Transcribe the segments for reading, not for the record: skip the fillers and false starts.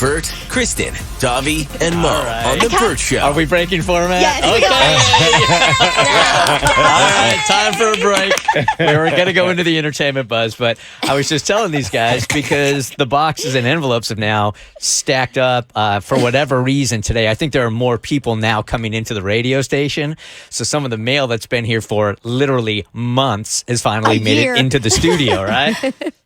Bert, Kristen, Davi, and Mo on The Bert Show. Are we breaking format? Yes, Okay. All right, time for a break. We were going to go into the entertainment buzz, but I was just telling these guys because the boxes and envelopes have now stacked up for whatever reason today. I think there are more people now coming into the radio station. So some of the mail that's been here for literally months has finally made it into the studio, right?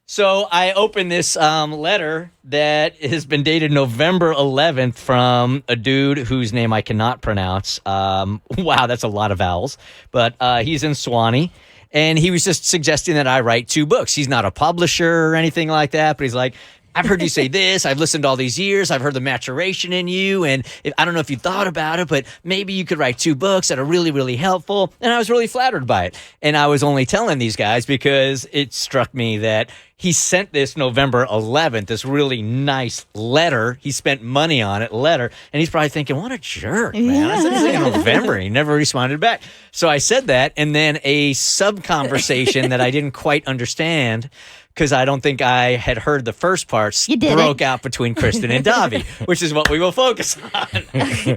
So I opened this letter that has been dated November 11th from a dude whose name I cannot pronounce. Wow, that's a lot of vowels. But he's in Swanee, and he was just suggesting that I write 2 books. He's not a publisher or anything like that, but he's like, I've heard you say this. I've listened all these years. I've heard the maturation in you. And I don't know if you thought about it, but maybe you could write 2 books that are really, really helpful. And I was really flattered by it. And I was only telling these guys because it struck me that he sent this November 11th, this really nice letter. He spent money on it, letter. And he's probably thinking, what a jerk, man. I said this in November. He never responded back. So I said that. And then a sub-conversation that I didn't quite understand, because I don't think I had heard the first parts, broke out between Kristen and Davi, which is what we will focus on.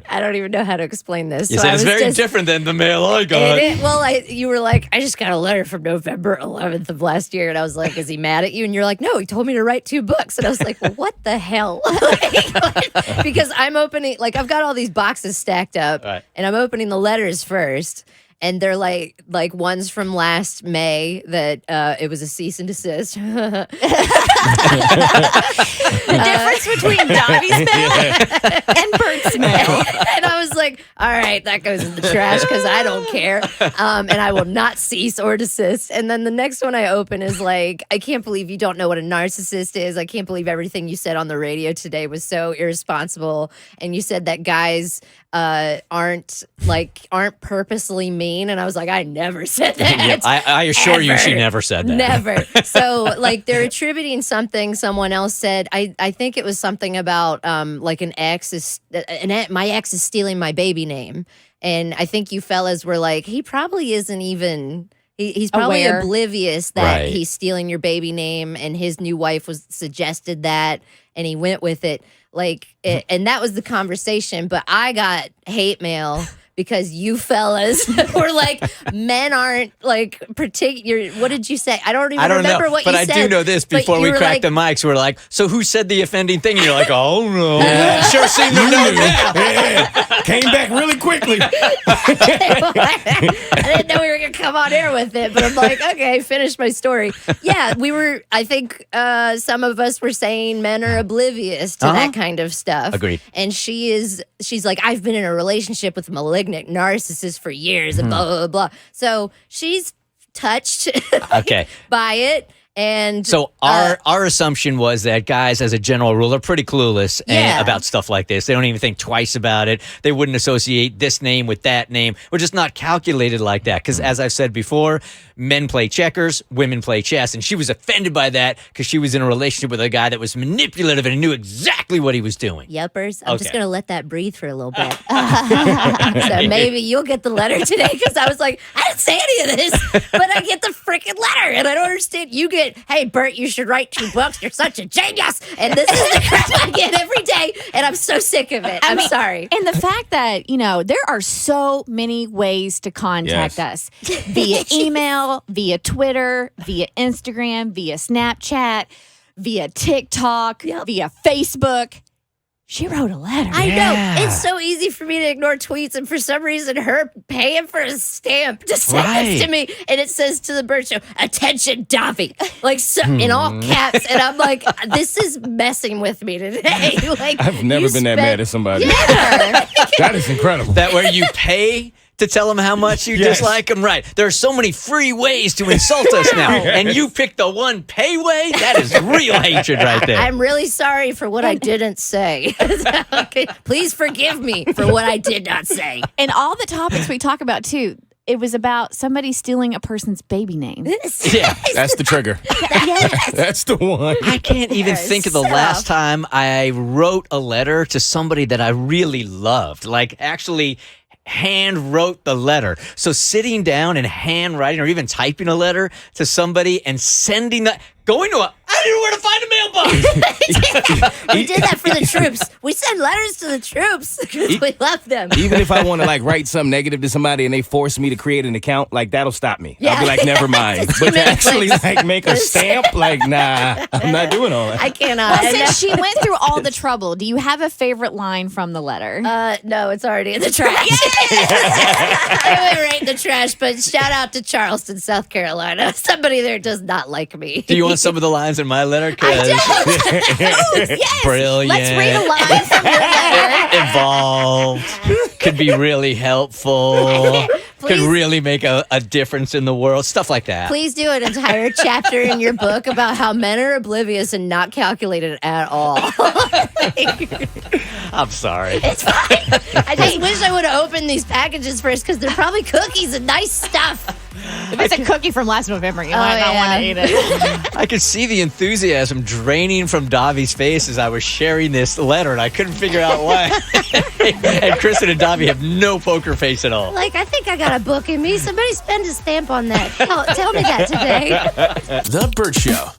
I don't even know how to explain this. You said it's very different than the mail I got. You were like, I just got a letter from November 11th of last year. And I was like, is he mad at you? And you're like, no, he told me to write 2 books. And I was like, well, what the hell? Because I'm opening, I've got all these boxes stacked up, and I'm opening the letters first. And they're like ones from last May that it was a cease and desist. The difference between Davi's mail and Bert's mail. And I was like, all right, that goes in the trash because I don't care. And I will not cease or desist. And then the next one I open is like, I can't believe you don't know what a narcissist is. I can't believe everything you said on the radio today was so irresponsible. And you said that guys aren't purposely mean, and I was like, I never said that. Yeah, I assure you she never said that. Never. So they're attributing something someone else said. I think it was something about my ex is stealing my baby name, and I think you fellas were like, he probably isn't even. He's probably oblivious that he's stealing your baby name, and his new wife suggested that, and he went with it. And that was the conversation. But I got hate mail because you fellas were like, men aren't particular. What did you say? I don't remember what you said. But I do know this before we cracked the mics. We're like, so who said the offending thing? And you're like, oh no. Sure seem to know now. Came back really quickly. I didn't know we were going to come on air with it, but I'm like, okay, finish my story. Yeah, I think some of us were saying men are oblivious to that kind of stuff. Agreed. And she's like, I've been in a relationship with a malignant narcissist for years and blah, blah, blah. So she's touched by it. And so our assumption was that guys, as a general rule, are pretty clueless about stuff like this. They don't even think twice about it. They wouldn't associate this name with that name. We're just not calculated like that. Because as I've said before, men play checkers, women play chess. And she was offended by that because she was in a relationship with a guy that was manipulative and knew exactly what he was doing. Yepers. I'm just going to let that breathe for a little bit. So maybe you'll get the letter today, because I was like, I didn't say any of this, but I get the freaking letter, and I don't understand. You get, hey, Bert, you should write 2 books. You're such a genius. And this is the crap I get every day, and I'm so sick of it. I'm sorry. And the fact that, there are so many ways to contact us. Via email, via Twitter, via Instagram, via Snapchat, via TikTok, via Facebook. She wrote a letter. I know. It's so easy for me to ignore tweets, and for some reason, her paying for a stamp to send this to me, and it says to the Bert Show, attention, Davi, in all caps, and I'm like, this is messing with me today. I've never been that mad at somebody. Yeah. That is incredible. That where you pay to tell them how much you dislike them, right? There are so many free ways to insult us now, and you picked the one pay way? That is real hatred right there. I'm really sorry for what I didn't say. Okay. Please forgive me for what I did not say. And all the topics we talk about, too, it was about somebody stealing a person's baby name. Yeah. That's the trigger. That's the one. I can't even think of the last time I wrote a letter to somebody that I really loved. Actually hand wrote the letter. So sitting down and handwriting or even typing a letter to somebody and sending that, Going to I didn't know where to find a mailbox. We did that for the troops. We send letters to the troops because we love them. Even if I want to like write something negative to somebody and they force me to create an account, like that'll stop me. Yeah. I'll be like, never mind. But to actually like make a stamp, like, nah, I'm not doing all that. I cannot. Well, since she went through all the trouble, do you have a favorite line from the letter? No, it's already in the trash. I went right in the trash, but shout out to Charleston, South Carolina. Somebody there does not like me. Do you want some of the lines in my letter? Yes. Brilliant. Let's read a line from your letter. Evolved. Could be really helpful. Could Please. really make a difference in the world. Stuff like that. Please do an entire chapter in your book about how men are oblivious and not calculated at all. I'm sorry. It's fine. I just wish I would have opened these packages first because they're probably cookies and nice stuff. If it's a cookie from last November, you might not want to eat it. I could see the enthusiasm draining from Davi's face as I was sharing this letter, and I couldn't figure out why. And Kristen and Davi have no poker face at all. Like, I think I got a book in me. Somebody spend a stamp on that. Tell me that today. The Bert Show.